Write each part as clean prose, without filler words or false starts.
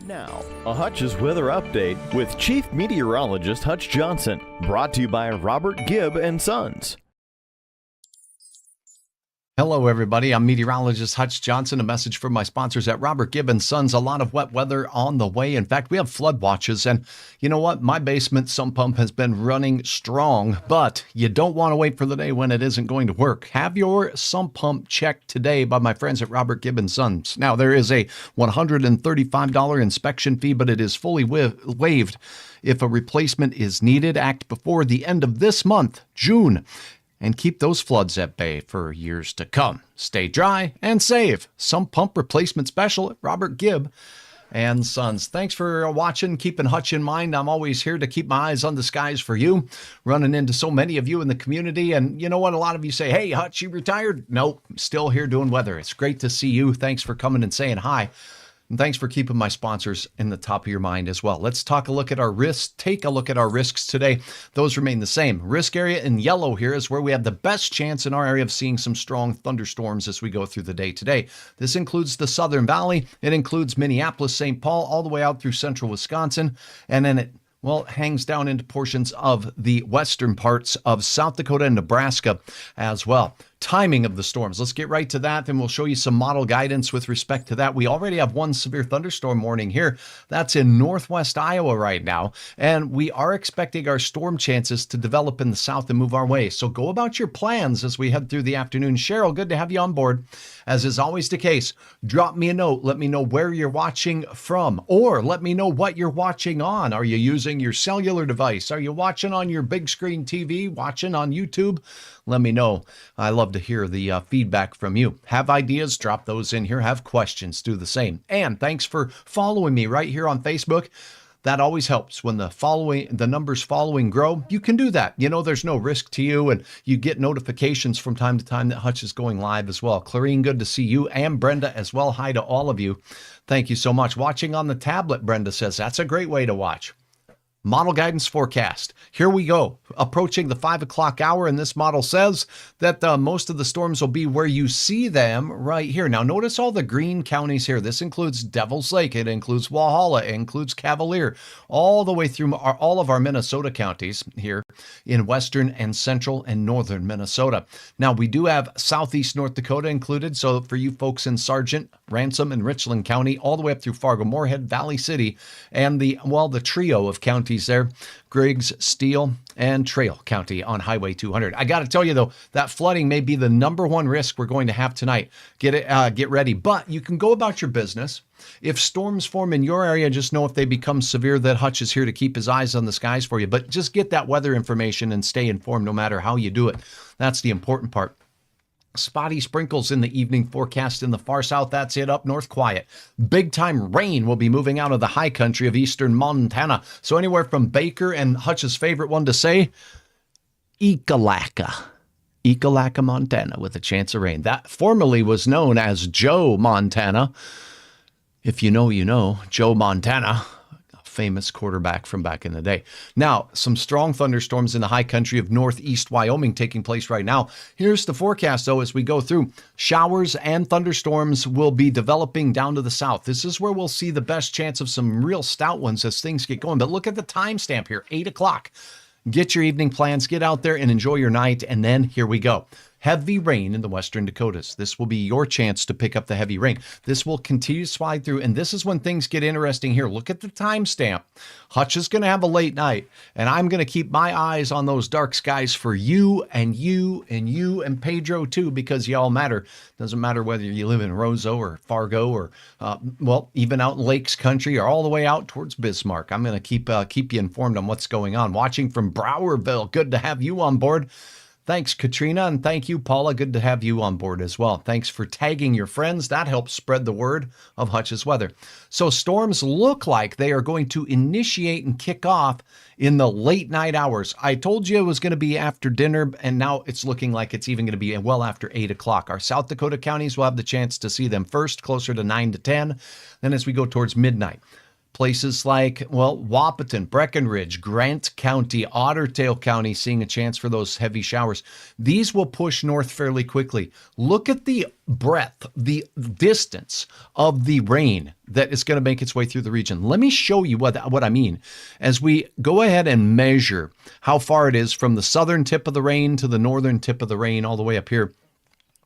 Now, a Hutch's weather update with Chief Meteorologist Hutch Johnson, brought to you by Robert Gibb and Sons. Hello, everybody. I'm meteorologist Hutch Johnson. A message from my sponsors at Robert Gibb and Sons. A lot of wet weather on the way. In fact, we have flood watches. And you know what? My basement sump pump has been running strong, but you don't want to wait for the day when it isn't going to work. Have your sump pump checked today by my friends at Robert Gibb and Sons. Now, there is a $135 inspection fee, but it is fully waived if a replacement is needed. Act before the end of this month, June, and keep those floods at bay for years to come. Stay dry and save. Sump pump replacement special at Robert Gibb and Sons. Thanks for watching, keeping Hutch in mind. I'm always here to keep my eyes on the skies for you. Running into so many of you in the community. And you know what? A lot of you say, hey, Hutch, you retired? Nope, still here doing weather. It's great to see you. Thanks for coming and saying hi. And thanks for keeping my sponsors in the top of your mind as well. Let's take a look at our risks. Today. Those remain the same. Risk area in yellow here is where we have the best chance in our area of seeing some strong thunderstorms as we go through the day today. This includes the Southern Valley. It includes Minneapolis, St. Paul, all the way out through central Wisconsin. And then it hangs down into portions of the western parts of South Dakota and Nebraska as well. Timing of the storms. Let's get right to that, and we'll show you some model guidance with respect to that. We already have one severe thunderstorm warning here. That's in northwest Iowa right now, and we are expecting our storm chances to develop in the south and move our way. So go about your plans as we head through the afternoon. Cheryl, good to have you on board. As is always the case, drop me a note. Let me know where you're watching from, or let me know what you're watching on. Are you using your cellular device? Are you watching on your big screen TV, watching on YouTube? Let me know. I love to hear the feedback from you. Have ideas? Drop those in here. Have questions? Do the same. And thanks for following me right here on Facebook. That always helps when the numbers following grow. You can do that. You know, there's no risk to you, and you get notifications from time to time that Hutch is going live as well. Clarine, good to see you, and Brenda as well. Hi to all of you. Thank you so much. Watching on the tablet, Brenda says, that's a great way to watch. Model guidance forecast. Here we go. Approaching the 5 o'clock hour, and this model says that most of the storms will be where you see them right here. Now, notice all the green counties here. This includes Devil's Lake. It includes Walhalla. It includes Cavalier. All the way through all of our Minnesota counties here in western and central and northern Minnesota. Now, we do have southeast North Dakota included. So for you folks in Sargent, Ransom, and Richland County, all the way up through Fargo-Moorhead, Valley City, and the trio of counties there, Griggs, Steele, and Trail County on Highway 200. I got to tell you, though, that flooding may be the number one risk we're going to have tonight. Get ready. But you can go about your business. If storms form in your area, just know if they become severe that Hutch is here to keep his eyes on the skies for you. But just get that weather information and stay informed no matter how you do it. That's the important part. Spotty sprinkles in the evening forecast in the far south. That's it. Up north, quiet. Big time rain will be moving out of the high country of eastern Montana. So anywhere from Baker and Hutch's favorite one to say, Ekalaka, Montana, with a chance of rain. That formerly was known as Joe, Montana. If you know, you know. Joe Montana, famous quarterback from back in the day. Now, some strong thunderstorms in the high country of northeast Wyoming taking place right now. Here's the forecast, though, as we go through. Showers and thunderstorms will be developing down to the south. This is where we'll see the best chance of some real stout ones as things get going. But look at the timestamp here, 8 o'clock. Get your evening plans, get out there and enjoy your night, and then here we go. Heavy rain in the western Dakotas. This will be your chance to pick up the heavy rain. This will continue to slide through, and this is when things get interesting here. Look at the timestamp. Hutch is going to have a late night, and I'm going to keep my eyes on those dark skies for you and you and you and Pedro too, because y'all matter. Doesn't matter whether you live in Roseau or Fargo or, even out in Lakes Country or all the way out towards Bismarck. I'm going to keep you informed on what's going on. Watching from Browerville. Good to have you on board. Thanks, Katrina, and thank you, Paula. Good to have you on board as well. Thanks for tagging your friends. That helps spread the word of Hutch's weather. So storms look like they are going to initiate and kick off in the late night hours. I told you it was going to be after dinner, and now it's looking like it's even going to be well after 8 o'clock. Our South Dakota counties will have the chance to see them first, closer to 9 to 10. Then as we go towards midnight, Places like, well, Wahpeton, Breckenridge, Grant County, Otter Tail County, seeing a chance for those heavy showers. These will push north fairly quickly. Look at the breadth, the distance of the rain that is going to make its way through the region. Let me show you what I mean as we go ahead and measure how far it is from the southern tip of the rain to the northern tip of the rain all the way up here.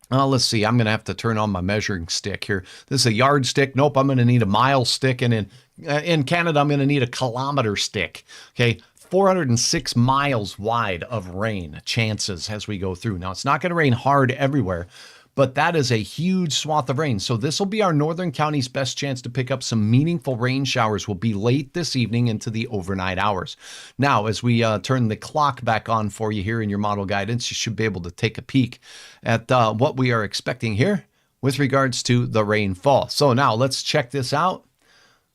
Let's see. I'm going to have to turn on my measuring stick here. This is a yardstick. Nope, I'm going to need a mile stick. And in Canada, I'm going to need a kilometer stick. Okay, 406 miles wide of rain chances as we go through. Now, it's not going to rain hard everywhere, but that is a huge swath of rain. So this will be our northern county's best chance to pick up some meaningful rain showers will be late this evening into the overnight hours. Now, as we turn the clock back on for you here in your model guidance, you should be able to take a peek at what we are expecting here with regards to the rainfall. So now let's check this out.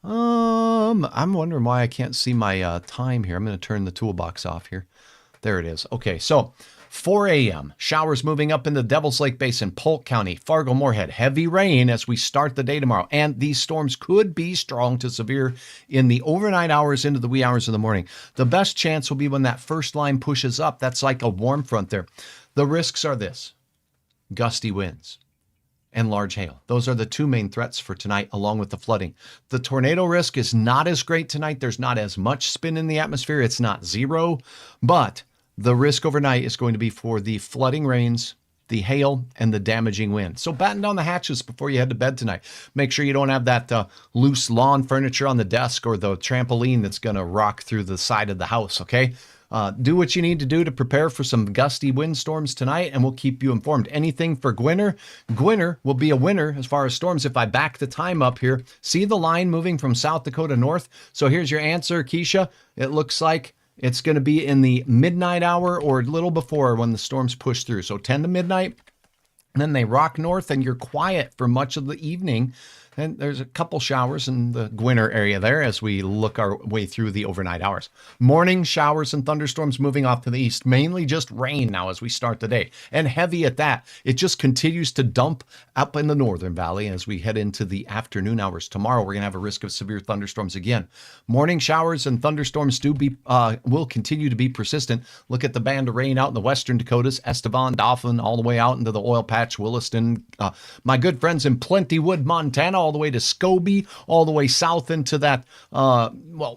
I'm wondering why I can't see my time here. I'm going to turn the toolbox off here. There it is. Okay, so 4 a.m. Showers moving up in the Devil's Lake Basin, Polk County, Fargo, Moorhead. Heavy rain as we start the day tomorrow. And these storms could be strong to severe in the overnight hours into the wee hours of the morning. The best chance will be when that first line pushes up. That's like a warm front there. The risks are this: gusty winds and large hail. Those are the two main threats for tonight, along with the flooding. The tornado risk is not as great tonight. There's not as much spin in the atmosphere. It's not zero, but the risk overnight is going to be for the flooding rains, the hail, and the damaging wind. So batten down the hatches before you head to bed tonight. Make sure you don't have that loose lawn furniture on the desk or the trampoline that's going to rock through the side of the house, okay? Do what you need to do to prepare for some gusty windstorms tonight, and we'll keep you informed. Anything for Gwinner? Gwinner will be a winner as far as storms. If I back the time up here, see the line moving from South Dakota north? So here's your answer, Keisha. It looks like it's going to be in the midnight hour or a little before when the storms push through. So 10 to midnight, and then they rock north, and you're quiet for much of the evening. And there's a couple showers in the Gwinner area there as we look our way through the overnight hours. Morning showers and thunderstorms moving off to the east, mainly just rain now as we start the day, and heavy at that. It just continues to dump up in the northern valley as we head into the afternoon hours. Tomorrow, we're going to have a risk of severe thunderstorms again. Morning showers and thunderstorms will continue to be persistent. Look at the band of rain out in the western Dakotas, Estevan, Dauphin, all the way out into the oil patch, Williston. My good friends in Plentywood, Montana, all the way to Scobie, all the way south into that,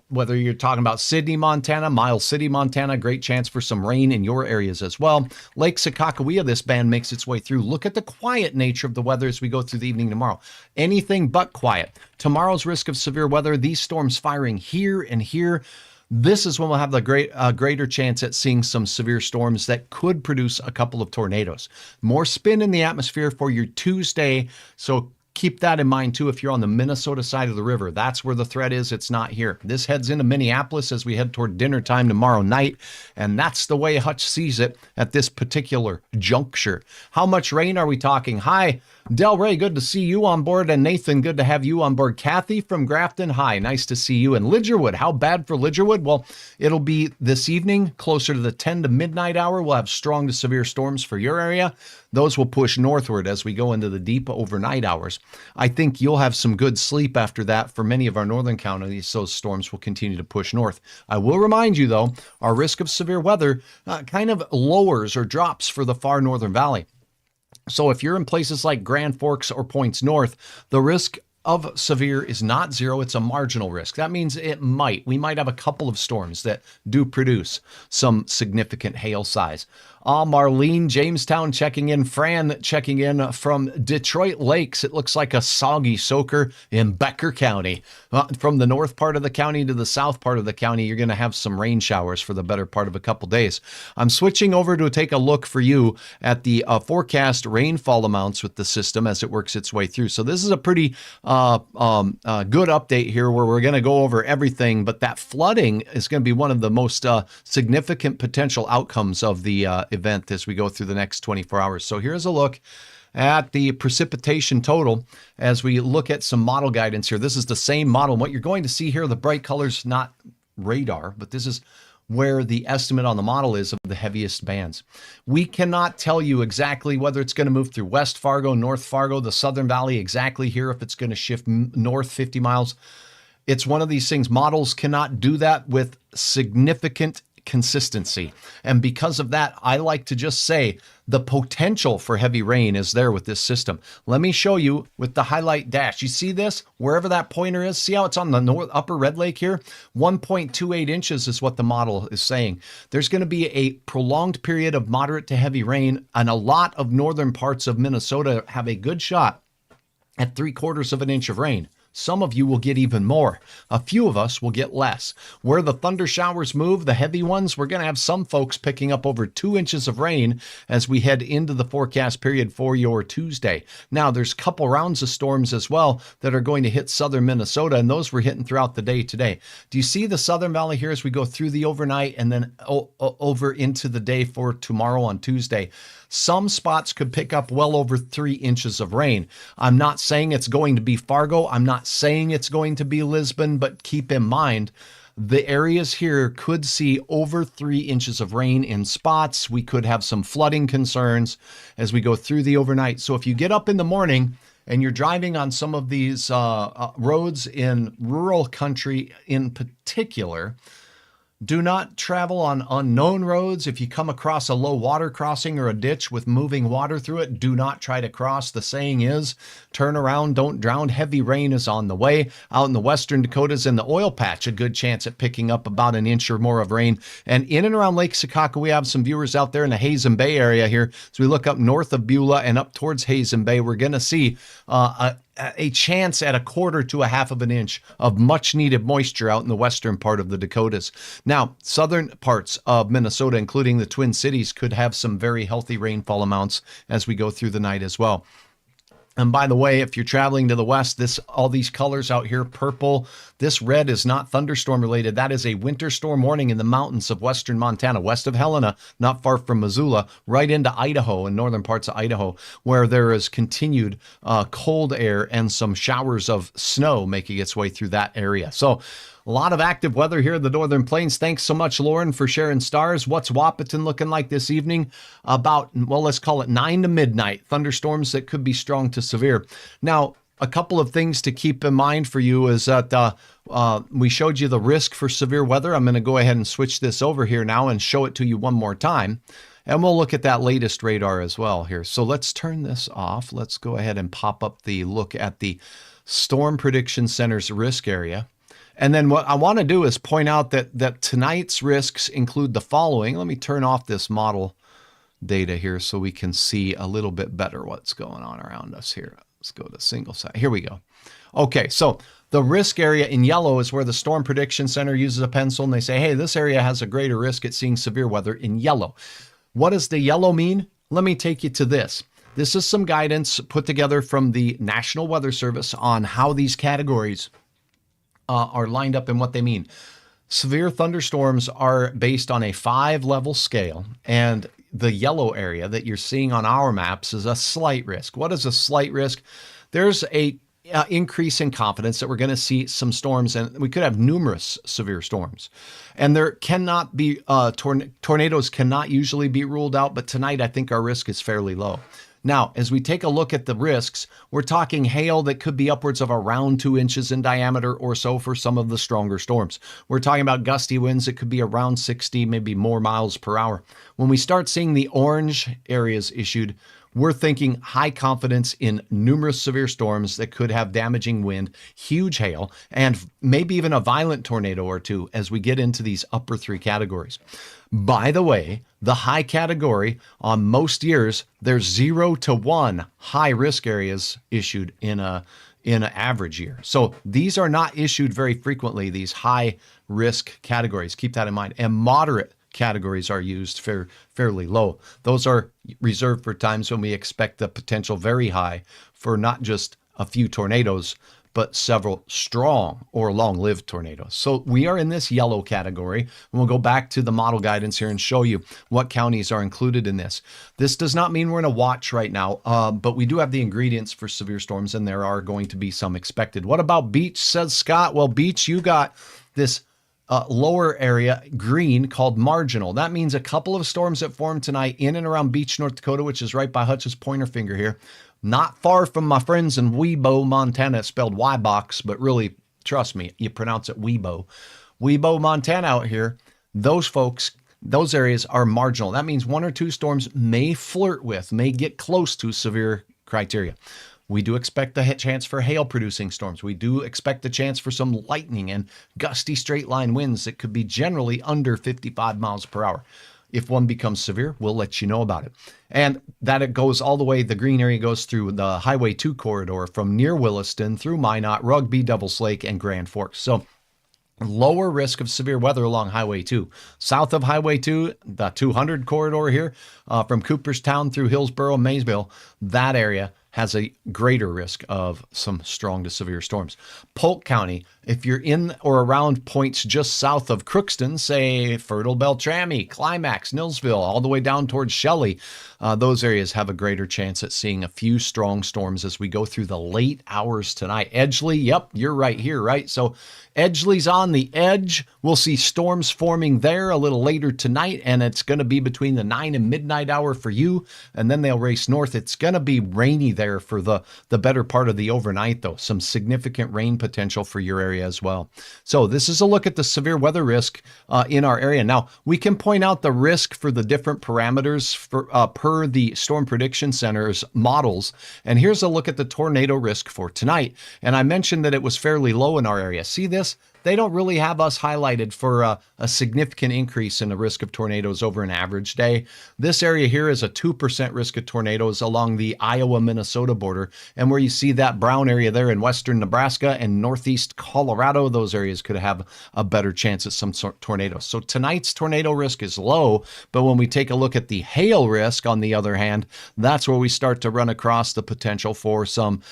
whether you're talking about Sidney, Montana, Miles City, Montana, great chance for some rain in your areas as well. Lake Sakakawea, this band makes its way through. Look at the quiet nature of the weather as we go through the evening tomorrow. Anything but quiet. Tomorrow's risk of severe weather, these storms firing here and here. This is when we'll have the greater chance at seeing some severe storms that could produce a couple of tornadoes. More spin in the atmosphere for your Tuesday, so keep that in mind too if you're on the Minnesota side of the river. That's where the threat is. It's not here. This heads into Minneapolis as we head toward dinner time tomorrow night, and that's the way Hutch sees it at this particular juncture. How much rain are we talking? Hi, Del Ray, good to see you on board, and Nathan, good to have you on board. Kathy from Grafton, hi, nice to see you. And Lidgerwood, how bad for Lidgerwood? Well, it'll be this evening, closer to the 10 to midnight hour. We'll have strong to severe storms for your area. Those will push northward as we go into the deep overnight hours. I think you'll have some good sleep after that for many of our northern counties. Those storms will continue to push north. I will remind you, though, our risk of severe weather kind of lowers or drops for the far northern valley. So if you're in places like Grand Forks or points north, the risk of severe is not zero. It's a marginal risk. That means we might have a couple of storms that do produce some significant hail size. Marlene, Jamestown checking in. Fran checking in from Detroit Lakes. It looks like a soggy soaker in Becker County. From the north part of the county to the south part of the county, you're going to have some rain showers for the better part of a couple days. I'm switching over to take a look for you at the forecast rainfall amounts with the system as it works its way through. So this is a pretty good update here where we're going to go over everything, but that flooding is going to be one of the most significant potential outcomes of the event as we go through the next 24 hours. So here's a look at the precipitation total as we look at some model guidance here. This is the same model. What you're going to see here, the bright colors, not radar, but this is where the estimate on the model is of the heaviest bands. We cannot tell you exactly whether it's going to move through West Fargo, North Fargo, the Southern Valley exactly here, if it's going to shift north 50 miles. It's one of these things. Models cannot do that with significant consistency. And because of that, I like to just say the potential for heavy rain is there with this system. Let me show you with the highlight dash. You see this? Wherever that pointer is, see how it's on the upper Red Lake here? 1.28 inches is what the model is saying. There's going to be a prolonged period of moderate to heavy rain, and a lot of northern parts of Minnesota have a good shot at 3/4 of an inch of rain. Some of you will get even more. A few of us will get less. Where the thunder showers move, the heavy ones, we're going to have some folks picking up over 2 inches of rain as we head into the forecast period for your Tuesday. Now, there's a couple rounds of storms as well that are going to hit southern Minnesota, and those we're hitting throughout the day today. Do you see the Southern Valley here as we go through the overnight and then over into the day for tomorrow on Tuesday? Some spots could pick up well over 3 inches of rain. I'm not saying it's going to be Fargo. I'm not saying it's going to be Lisbon, but keep in mind, the areas here could see over 3 inches of rain in spots. We could have some flooding concerns as we go through the overnight. So if you get up in the morning and you're driving on some of these roads in rural country in particular, do not travel on unknown roads. If you come across a low water crossing or a ditch with moving water through it, do not try to cross. The saying is, turn around, don't drown. Heavy rain is on the way. Out in the western Dakotas in the oil patch, a good chance at picking up about an inch or more of rain. And in and around Lake Secaucus, we have some viewers out there in the Hazen Bay area here. As we look up north of Beulah and up towards Hazen Bay, we're going to see a chance at 1/4 to 1/2 of an inch of much needed moisture out in the western part of the Dakotas. Now, southern parts of Minnesota, including the Twin Cities, could have some very healthy rainfall amounts as we go through the night as well. And by the way, if you're traveling to the west, all these colors out here, purple, this red is not thunderstorm related. That is a winter storm warning in the mountains of western Montana, west of Helena, not far from Missoula, right into Idaho and northern parts of Idaho, where there is continued cold air and some showers of snow making its way through that area. So a lot of active weather here in the Northern Plains. Thanks so much, Lauren, for sharing stars. What's Wahpeton looking like this evening? About, well, let's call it 9 to midnight. Thunderstorms that could be strong to severe. Now, a couple of things to keep in mind for you is that we showed you the risk for severe weather. I'm going to go ahead and switch this over here now and show it to you one more time. And we'll look at that latest radar as well here. So let's turn this off. Let's go ahead and pop up the look at the Storm Prediction Center's risk area. And then what I want to do is point out that tonight's risks include the following. Let me turn off this model data here so we can see a little bit better what's going on around us here. Let's go to single side. Here we go. Okay, so the risk area in yellow is where the Storm Prediction Center uses a pencil and they say, hey, this area has a greater risk at seeing severe weather in yellow. What does the yellow mean? Let me take you to this. This is some guidance put together from the National Weather Service on how these categories are lined up and what they mean. Severe thunderstorms are based on a 5-level scale, and the yellow area that you're seeing on our maps is a slight risk. What is a slight risk? There's a increase in confidence that we're going to see some storms, and we could have numerous severe storms. And there cannot be tornadoes cannot usually be ruled out, but tonight I think our risk is fairly low. Now, as we take a look at the risks, we're talking hail that could be upwards of around 2 inches in diameter or so for some of the stronger storms. We're talking about gusty winds that could be around 60, maybe more miles per hour. When we start seeing the orange areas issued, we're thinking high confidence in numerous severe storms that could have damaging wind, huge hail, and maybe even a violent tornado or two as we get into these upper 3 categories. By the way, the high category on most years, there's 0 to 1 high risk areas issued in an average year. So these are not issued very frequently, these high risk categories. Keep that in mind. And moderate categories are used fairly low. Those are reserved for times when we expect the potential very high for not just a few tornadoes, but several strong or long-lived tornadoes. So we are in this yellow category, and we'll go back to the model guidance here and show you what counties are included in this. This does not mean we're in a watch right now, but we do have the ingredients for severe storms, and there are going to be some expected. What about Beach, says Scott? Well, Beach, you got this lower area green called marginal. That means a couple of storms that formed tonight in and around Beach, North Dakota, which is right by Hutch's pointer finger here. Not far from my friends in Webo, Montana, spelled Y-box, but really trust me, you pronounce it Webo. Webo, Montana out here, those folks, those areas are marginal. That means 1 or 2 storms may may get close to severe criteria. We do expect a chance for hail producing storms. We do expect a chance for some lightning and gusty straight line winds that could be generally under 55 miles per hour. If one becomes severe, we'll let you know about it. And that it goes all the way, the green area goes through the Highway 2 corridor from near Williston through Minot, Rugby, Devils Lake, and Grand Forks. So lower risk of severe weather along Highway 2. South of Highway 2, the 200 corridor here, from Cooperstown through Hillsborough, Maysville, that area has a greater risk of some strong to severe storms. Polk County, if you're in or around points just south of Crookston, say Fertile, Beltrami, Climax, Nilsville, all the way down towards Shelley, those areas have a greater chance at seeing a few strong storms as we go through the late hours tonight. Edgeley, yep, you're right here, right? So Edgeley's on the edge. We'll see storms forming there a little later tonight, and it's going to be between the 9 and midnight hour for you, and then they'll race north. It's going to be rainy there for the better part of the overnight, though. Some significant rain potential for your area as well. So this is a look at the severe weather risk in our area. Now, we can point out the risk for the different parameters for per the Storm Prediction Center's models, and here's a look at the tornado risk for tonight. And I mentioned that it was fairly low in our area. See this? They don't really have us highlighted for a significant increase in the risk of tornadoes over an average day. This area here is a 2% risk of tornadoes along the Iowa-Minnesota border. And where you see that brown area there in western Nebraska and northeast Colorado, those areas could have a better chance at some sort of tornadoes. So tonight's tornado risk is low, but when we take a look at the hail risk, on the other hand, that's where we start to run across the potential for some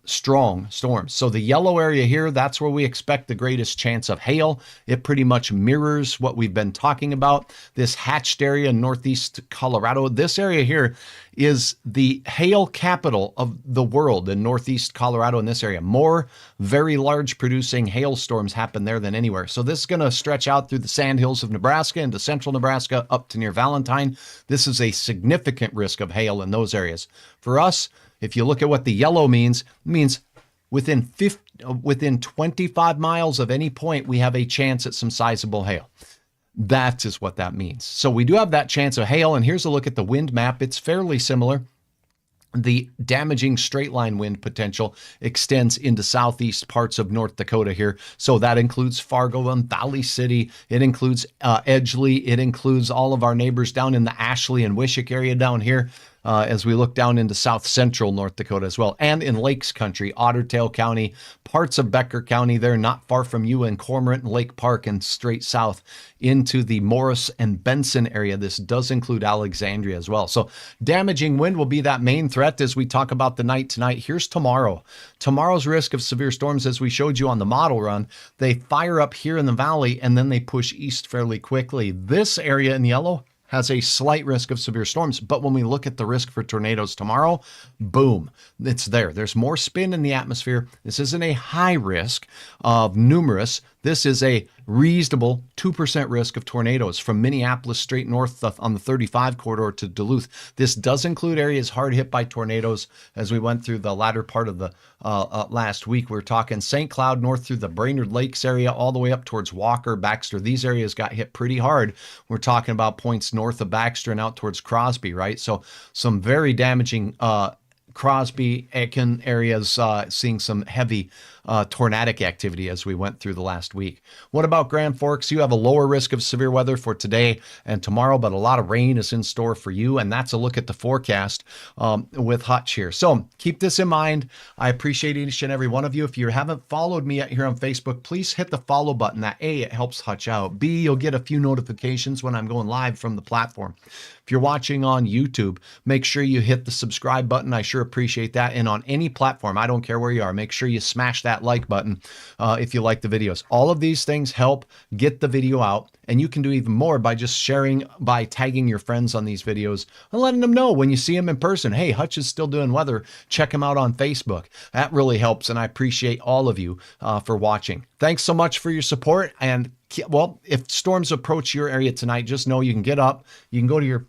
strong storms. So the yellow area here, that's where we expect the greatest chance of hail. It pretty much mirrors what we've been talking about. This hatched area in northeast Colorado, this area here is the hail capital of the world in northeast Colorado in this area. More very large producing hailstorms happen there than anywhere. So this is going to stretch out through the sandhills of Nebraska into central Nebraska up to near Valentine. This is a significant risk of hail in those areas. For us, if you look at what the yellow means, it means within 25 miles of any point, we have a chance at some sizable hail. That is what that means. So we do have that chance of hail, and here's a look at the wind map. It's fairly similar. The damaging straight line wind potential extends into southeast parts of North Dakota here. So that includes Fargo and Valley City. It includes Edgeley. It includes all of our neighbors down in the Ashley and Wishick area down here. As we look down into south central North Dakota as well, and in Lakes Country, Otter Tail County, parts of Becker County there, not far from you, in Cormorant and Lake Park, and straight south into the Morris and Benson area. This does include Alexandria as well. So damaging wind will be that main threat as we talk about the night tonight. Here's tomorrow. Tomorrow's risk of severe storms, as we showed you on the model run, they fire up here in the valley and then they push east fairly quickly. This area in yellow has a slight risk of severe storms, but when we look at the risk for tornadoes tomorrow, boom, it's there. There's more spin in the atmosphere. This isn't a high risk of numerous. This is a reasonable 2% risk of tornadoes from Minneapolis straight north on the 35 corridor to Duluth. This does include areas hard hit by tornadoes. As we went through the latter part of the last week, we're talking St. Cloud north through the Brainerd Lakes area all the way up towards Walker, Baxter. These areas got hit pretty hard. We're talking about points north of Baxter and out towards Crosby, right? So some very damaging Crosby, Aiken areas seeing some heavy tornadic activity as we went through the last week. What about Grand Forks? You have a lower risk of severe weather for today and tomorrow, but a lot of rain is in store for you, and that's a look at the forecast with Hutch here. So keep this in mind. I appreciate each and every one of you. If you haven't followed me yet here on Facebook, please hit the follow button. That A, it helps Hutch out. B, you'll get a few notifications when I'm going live from the platform. If you're watching on YouTube, make sure you hit the subscribe button. I sure appreciate that. And on any platform, I don't care where you are, make sure you smash that like button if you like the videos. All of these things help get the video out, and you can do even more by just sharing, by tagging your friends on these videos and letting them know when you see them in person. Hey, Hutch is still doing weather. Check him out on Facebook. That really helps, and I appreciate all of you for watching. Thanks so much for your support. And well, if storms approach your area tonight, just know you can get up, you can go to your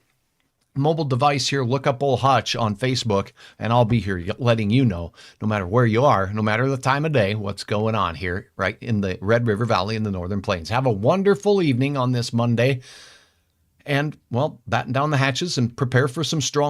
mobile device here, look up old Hutch on Facebook, and I'll be here letting you know, no matter where you are, no matter the time of day, what's going on here right in the Red River Valley in the Northern Plains. Have a wonderful evening on this Monday. And, well, batten down the hatches and prepare for some strong